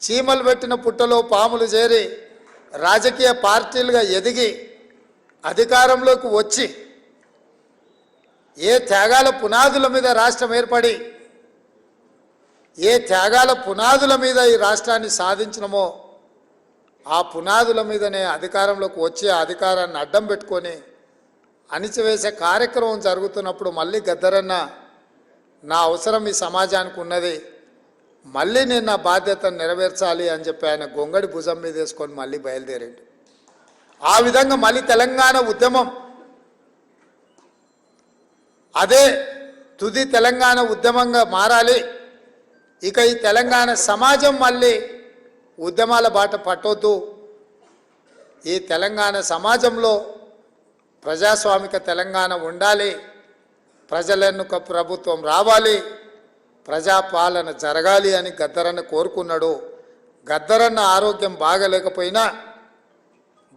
చీమలు పెట్టిన పుట్టలో పాములు చేరి రాజకీయ పార్టీలుగా ఎదిగి అధికారంలోకి వచ్చి ఏ త్యాగాల పునాదుల మీద రాష్ట్రం ఏర్పడి ఏ త్యాగాల పునాదుల మీద ఈ రాష్ట్రాన్ని సాధించినమో ఆ పునాదుల మీదనే అధికారంలోకి వచ్చి ఆ అధికారాన్ని అడ్డం పెట్టుకొని అణిచివేసే కార్యక్రమం జరుగుతున్నప్పుడు మళ్ళీ గద్దరన్న నా అవసరం ఈ సమాజానికి ఉన్నది, మళ్ళీ నేను నా బాధ్యతను నెరవేర్చాలి అని చెప్పి ఆయన గొంగడి భుజం మీద వేసుకొని మళ్ళీ బయలుదేరాడు. ఆ విధంగా మళ్ళీ తెలంగాణ ఉద్యమం అదే తుది తెలంగాణ ఉద్యమంగా మారాలి. ఇక ఈ తెలంగాణ సమాజం మళ్ళీ ఉద్యమాల బాట పట్టొద్దు, ఈ తెలంగాణ సమాజంలో ప్రజాస్వామిక తెలంగాణ ఉండాలి, ప్రజలెన్నుక ప్రభుత్వం రావాలి, ప్రజాపాలన జరగాలి అని గద్దరన్న కోరుకున్నాడు. గద్దరన్న ఆరోగ్యం బాగలేకపోయినా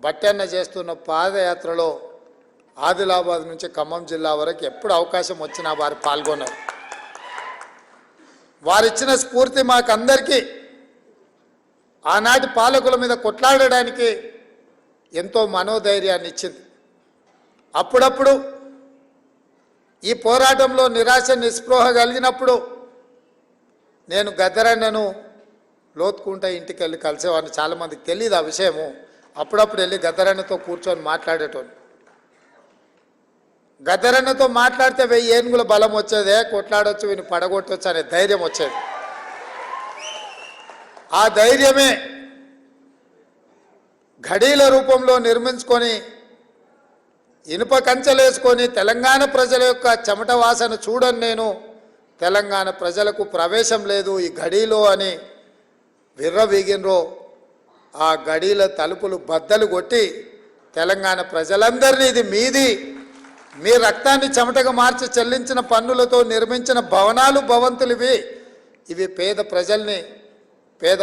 బట్టన్న చేస్తున్న పాదయాత్రలో ఆదిలాబాద్ నుంచి ఖమ్మం జిల్లా వరకు ఎప్పుడు అవకాశం వచ్చినా వారు పాల్గొన్నారు. వారిచ్చిన స్ఫూర్తి మాకందరికీ ఆనాటి పాలకుల మీద కొట్లాడడానికి ఎంతో మనోధైర్యాన్ని ఇచ్చింది. అప్పుడప్పుడు ఈ పోరాటంలో నిరాశ నిస్పృహ కలిగినప్పుడు నేను గద్దరన్నను లోతుకుంటా ఇంటికి వెళ్ళి కలిసేవాడిని. చాలామందికి తెలియదు ఆ విషయము. అప్పుడప్పుడు వెళ్ళి గద్దరన్నతో కూర్చొని మాట్లాడేటోని. గద్దరన్నతో మాట్లాడితే 1000 ఏనుగుల బలం వచ్చేదే, కొట్లాడొచ్చు, వీని పడగొట్టవచ్చు అనే ధైర్యం వచ్చేది. ఆ ధైర్యమే ఘడీల రూపంలో నిర్మించుకొని ఇనుప కంచెలేసుకొని తెలంగాణ ప్రజల యొక్క చెమట వాసన చూడని నేను తెలంగాణ ప్రజలకు ప్రవేశం లేదు ఈ గడీలో అని విర్రవీగినరో ఆ గడీల తలుపులు బద్దలు కొట్టి తెలంగాణ ప్రజలందరినీ ఇది మీది, మీ రక్తాన్ని చెమటగా మార్చి చెల్లించిన పన్నులతో నిర్మించిన భవనాలు భవంతులు ఇవి పేద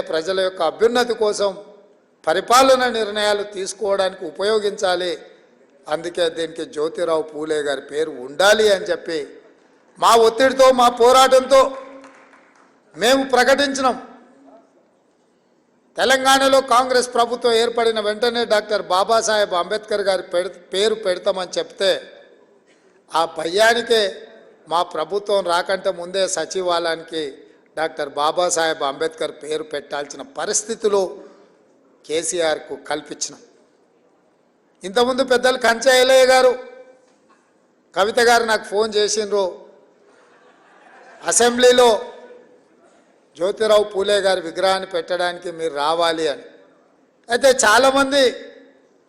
ప్రజల యొక్క అభ్యున్నతి కోసం పరిపాలన నిర్ణయాలు తీసుకోవడానికి ఉపయోగించాలి, అందుకే దీనికి జ్యోతిరావు పూలే గారి పేరు ఉండాలి అని చెప్పి మా ఒత్తిడితో మా పోరాటంతో మేము ప్రకటించినాం. తెలంగాణలో కాంగ్రెస్ ప్రభుత్వం ఏర్పడిన వెంటనే డాక్టర్ బాబాసాహెబ్ అంబేద్కర్ గారి పేరు పెడతామని చెప్తే ఆ భయానికే మా ప్రభుత్వం రాకంటే ముందే సచివాలయానికి డాక్టర్ బాబాసాహెబ్ అంబేద్కర్ పేరు పెట్టాల్సిన పరిస్థితులు కేసీఆర్కు కల్పించినాం. ఇంతకుముందు పెద్దలు కంచయ్యలయ్య గారు, కవిత గారు నాకు ఫోన్ చేసిండ్రు, అసెంబ్లీలో జ్యోతిరావు పూలే గారి విగ్రహాన్ని పెట్టడానికి మీరు రావాలి అని. అయితే చాలామంది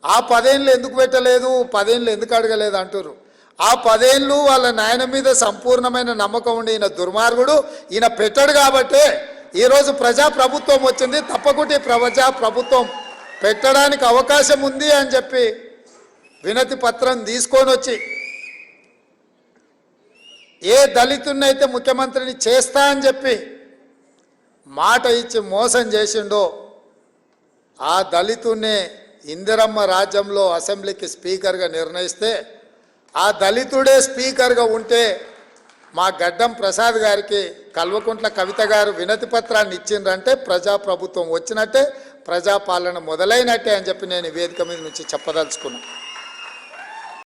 ఆ 10 ఏళ్ళు ఎందుకు పెట్టలేదు, 10 ఏళ్ళు ఎందుకు అడగలేదు అంటారు. ఆ 10 ఏళ్ళు వాళ్ళ నాయన మీద సంపూర్ణమైన నమ్మకం ఉండి ఈయన దుర్మార్గుడు, ఈయన పెట్టాడు కాబట్టే ఈరోజు ప్రజాప్రభుత్వం వచ్చింది, తప్పకుండా ప్రజాప్రభుత్వం పెట్టడానికి అవకాశం ఉంది అని చెప్పి వినతి పత్రం తీసుకొని వచ్చి ఏ దళితున్నైతే ముఖ్యమంత్రిని చేస్తా అని చెప్పి మాట ఇచ్చి మోసం చేసిండో ఆ దళితున్నే ఇందిరమ్మ రాజ్యంలో అసెంబ్లీకి స్పీకర్గా నిర్ణయిస్తే ఆ దళితుడే స్పీకర్గా ఉంటే మా గడ్డం ప్రసాద్ గారికి కల్వకుంట్ల కవిత గారు వినతి పత్రాన్ని ఇచ్చిండ్రంటే ప్రజాప్రభుత్వం వచ్చినట్టే, ప్రజాపాలన మొదలైనట్టే అని చెప్పి నేను వేదిక మీద నుంచి చెప్పదలుచుకున్నాను.